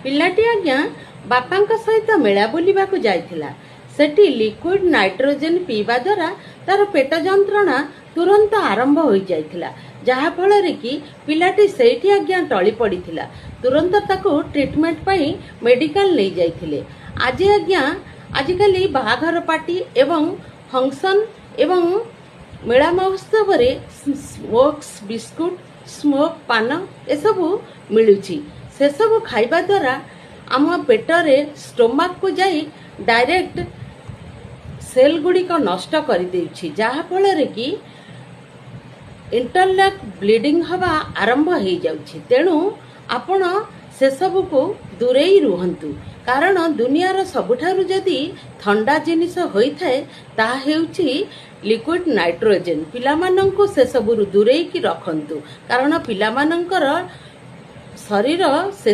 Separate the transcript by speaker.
Speaker 1: पिलाटी आज्ञा बापांक सहित मेला बुलिबाकु जाइथिला। सेठी liquid nitrogen पीवा द्वारा तार पेट जंत्रणा तुरंत आरंभ हो जाइथिला, जहा फଳରେ कि पिलाटी सेठी आज्ञा टळी पड़िथिला। तुरंत ताकू ट्रीटमेंट पई मेडिकल नै जाइथिले। आज आज्ञा आजिकाली बाहाघर पार्टी एवं फंक्शन एवं मेला महोत्सव रे स्मोक्स बिस्कुट स्मोक पान एसबू मिलुची। से सब खाइबा द्वारा आम पेटरे स्टोमाक को जाई डायरेक्ट सेल गुड़िक नष्ट कर देउछि, जहा फଳରେ कि इंटरलैक ब्लीडिंग हवा आरंभ हो जाउछि। तेणु आपण से सब को दूरेई रुहंतु, कारण दुनियार सबुठारु जदि ठंडा जिनिस होइथाए ताहा हेउछि लिक्विड नाइट्रोजेन। पिलामानंकु से सबुरु दूरेई की रखंतु, कारण पिलामानंकर शरीर से